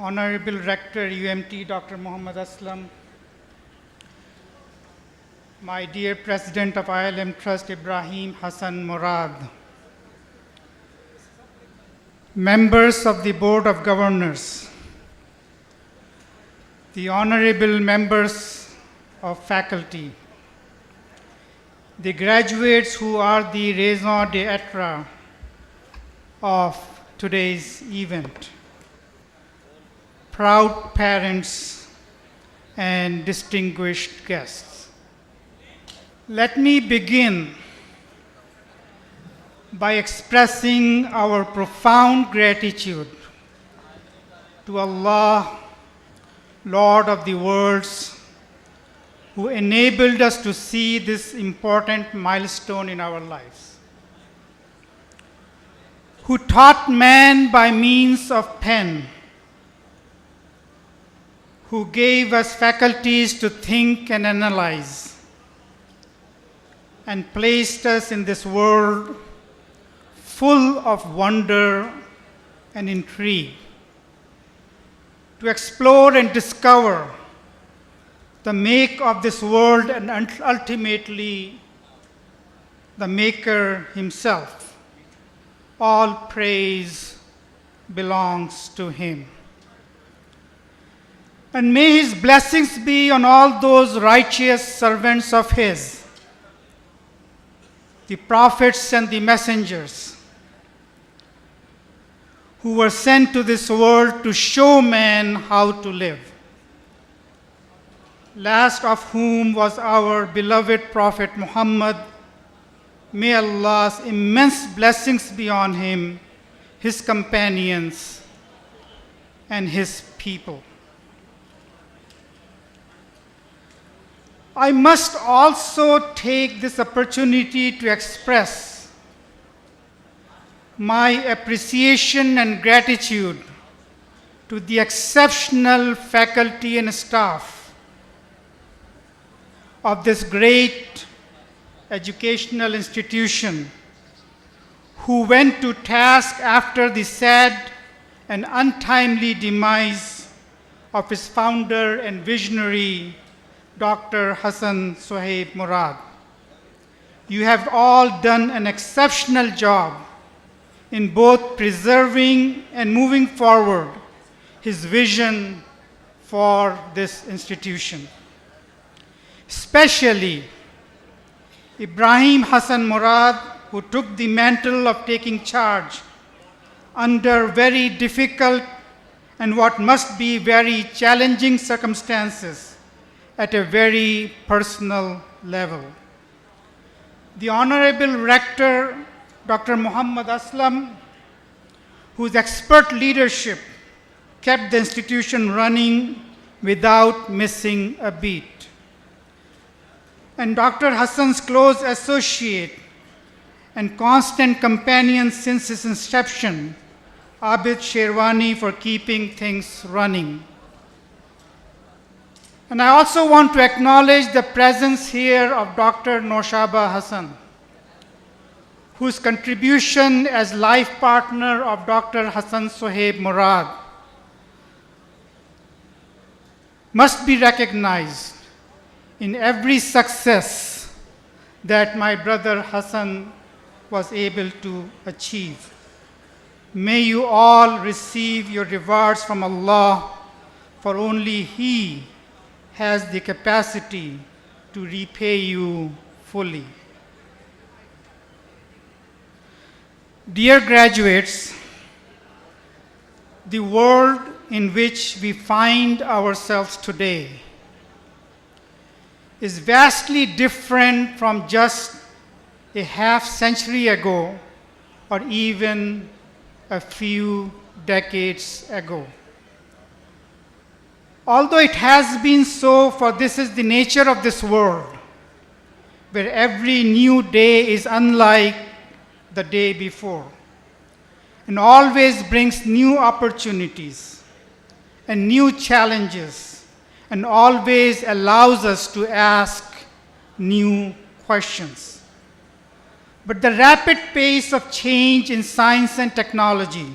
Honorable Rector UMT Dr Muhammad Aslam, my dear President of ILM Trust Ibrahim Hasan Murad, members of the Board of Governors, the honorable members of faculty, the graduates who are the raison d'etre of today's event, proud parents and distinguished guests. Let me begin by expressing our profound gratitude to Allah, Lord of the worlds, who enabled us to see this important milestone in our lives, who taught man by means of pen, who gave us faculties to think and analyze, and placed us in this world full of wonder and intrigue, to explore and discover the make of this world and ultimately the maker himself. All praise belongs to him. And may his blessings be on all those righteous servants of his, the prophets and the messengers, who were sent to this world to show man how to live. Last of whom was our beloved Prophet Muhammad. May Allah's immense blessings be on him, his companions, and his people. I must also take this opportunity to express my appreciation and gratitude to the exceptional faculty and staff of this great educational institution who went to task after the sad and untimely demise of its founder and visionary, Dr Hasan Sohaib Murad. You have all done an exceptional job in both preserving and moving forward his vision for this institution. Especially Ibrahim Hasan Murad, who took the mantle of taking charge under very difficult and what must be very challenging circumstances at a very personal level. The Honorable Rector, Dr Muhammad Aslam, whose expert leadership kept the institution running without missing a beat. And Dr Hasan's close associate and constant companion since its inception, Abid H K Shirwani, for keeping things running. And I also want to acknowledge the presence here of Dr Naushaba Hasan, whose contribution as life partner of Dr Hasan Sohaib Murad must be recognized in every success that my brother Hasan was able to achieve. May you all receive your rewards from Allah, for only He has the capacity to repay you fully. Dear graduates, the world in which we find ourselves today is vastly different from just a half century ago or even a few decades ago. Although it has been so, for this is the nature of this world, where every new day is unlike the day before, and always brings new opportunities and new challenges, and always allows us to ask new questions. But the rapid pace of change in science and technology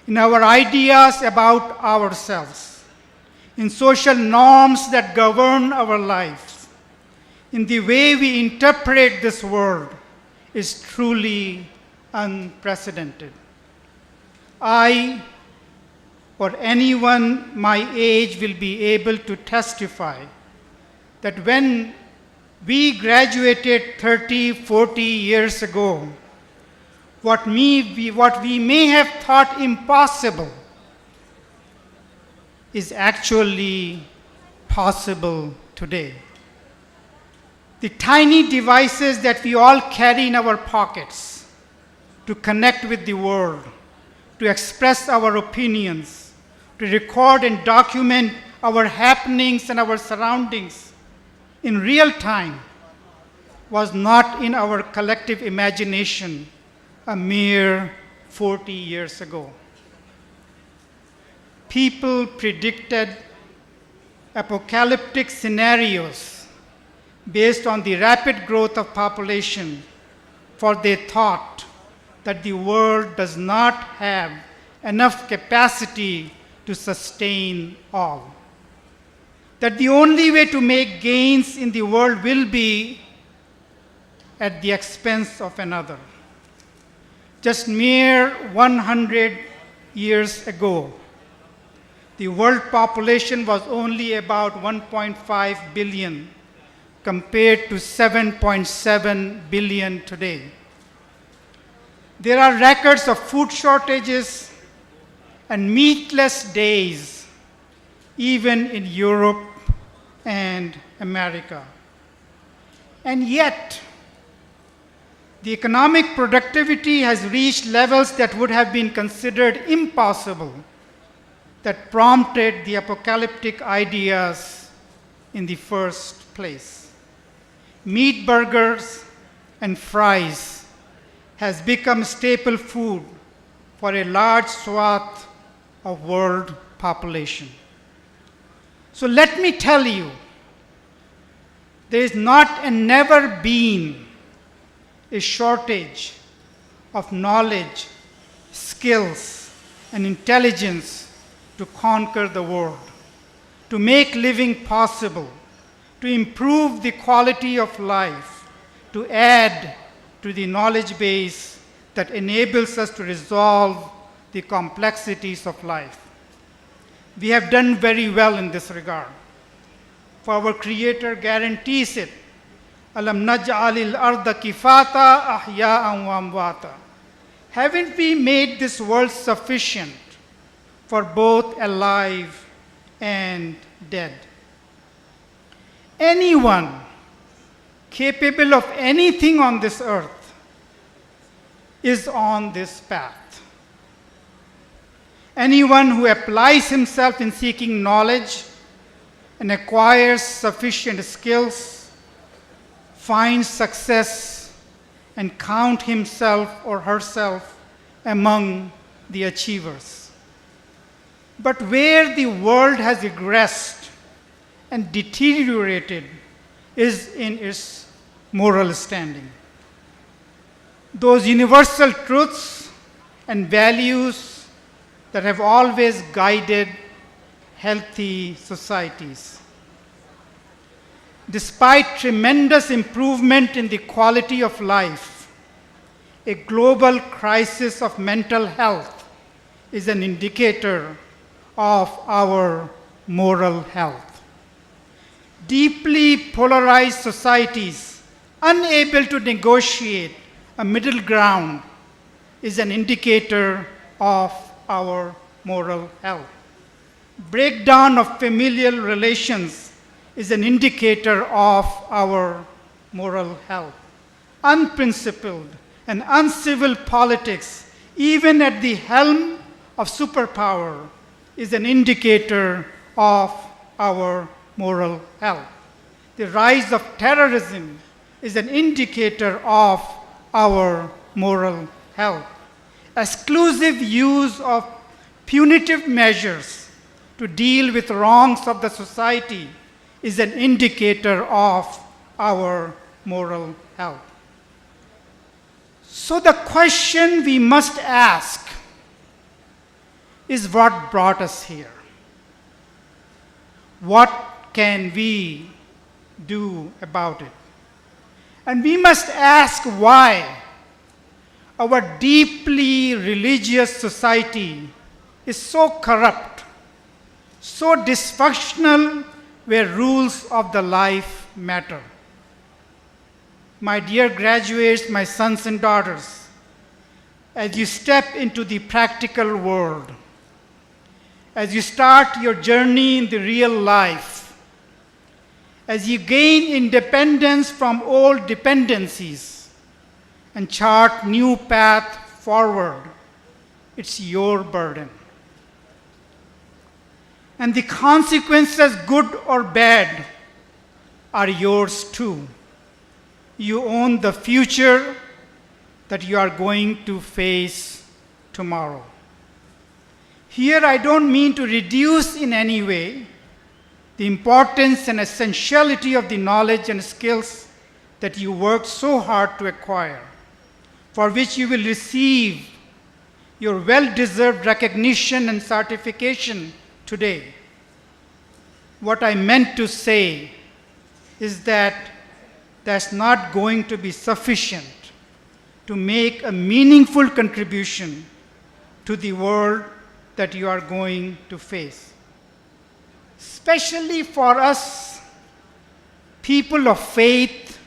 in our ideas about ourselves, in social norms that govern our lives, in the way we interpret this world, is truly unprecedented. I, or anyone my age, will be able to testify that when we graduated 30, 40 years ago, what we may have thought impossible is actually possible today. The tiny devices that we all carry in our pockets to connect with the world, to express our opinions, to record and document our happenings and our surroundings in real time, was not in our collective imagination a mere 40 years ago. People predicted apocalyptic scenarios based on the rapid growth of population, for they thought that the world does not have enough capacity to sustain all. That the only way to make gains in the world will be at the expense of another. Just mere 100 years ago, the world population was only about 1.5 billion compared to 7.7 billion today. There are records of food shortages and meatless days, even in Europe and America. And yet, the economic productivity has reached levels that would have been considered impossible, that prompted the apocalyptic ideas in the first place. Meat burgers and fries has become staple food for a large swath of world population. So let me tell you, there is not and never been a shortage of knowledge, skills, and intelligence to conquer the world, to make living possible, to improve the quality of life, to add to the knowledge base that enables us to resolve the complexities of life. We have done very well in this regard, for our Creator guarantees it. Alam naj'alil arda kifata ahya'an wa amwata. Haven't we made this world sufficient for both alive and dead? Anyone capable of anything on this earth is on this path. Anyone who applies himself in seeking knowledge and acquires sufficient skills finds success and count himself or herself among the achievers. But where the world has regressed and deteriorated is in its moral standing. Those universal truths and values that have always guided healthy societies. Despite tremendous improvement in the quality of life, a global crisis of mental health is an indicator of our moral health. Deeply polarized societies, unable to negotiate a middle ground, is an indicator of our moral health. Breakdown of familial relations is an indicator of our moral health. Unprincipled and uncivil politics, even at the helm of superpower, is an indicator of our moral health. The rise of terrorism is an indicator of our moral health. Exclusive use of punitive measures to deal with wrongs of the society is an indicator of our moral health. So the question we must ask is what brought us here. What can we do about it? And we must ask why our deeply religious society is so corrupt, so dysfunctional, where rules of the life matter. My dear graduates, my sons and daughters, as you step into the practical world, as you start your journey in the real life, as you gain independence from old dependencies and chart new path forward, it's your burden. And the consequences, good or bad, are yours too. You own the future that you are going to face tomorrow. Here I don't mean to reduce in any way the importance and essentiality of the knowledge and skills that you worked so hard to acquire, for which you will receive your well-deserved recognition and certification today. What I meant to say is that that's not going to be sufficient to make a meaningful contribution to the world that you are going to face. Especially for us, people of faith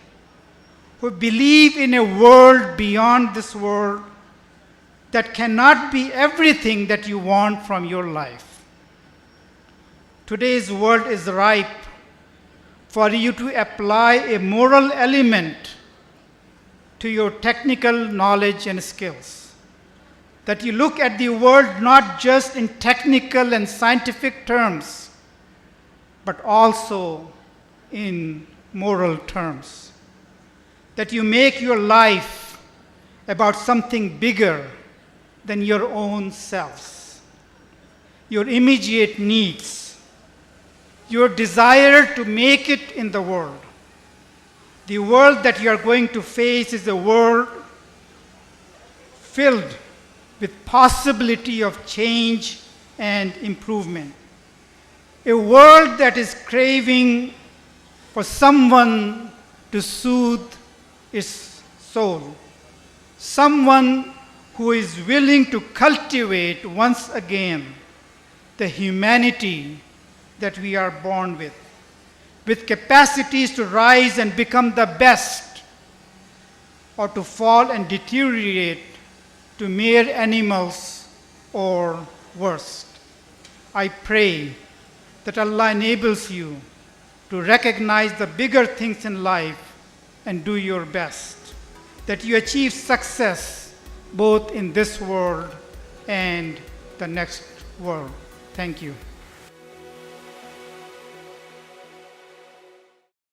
who believe in a world beyond this world that cannot be everything that you want from your life. Today's world is ripe for you to apply a moral element to your technical knowledge and skills. That you look at the world not just in technical and scientific terms, but also in moral terms. That you make your life about something bigger than your own selves, your immediate needs, your desire to make it in the world. The world that you are going to face is a world filled with possibility of change and improvement. A world that is craving for someone to soothe its soul. Someone who is willing to cultivate once again the humanity that we are born with capacities to rise and become the best, or to fall and deteriorate to mere animals or worse. I pray that Allah enables you to recognize the bigger things in life and do your best, that you achieve success both in this world and the next world. Thank you.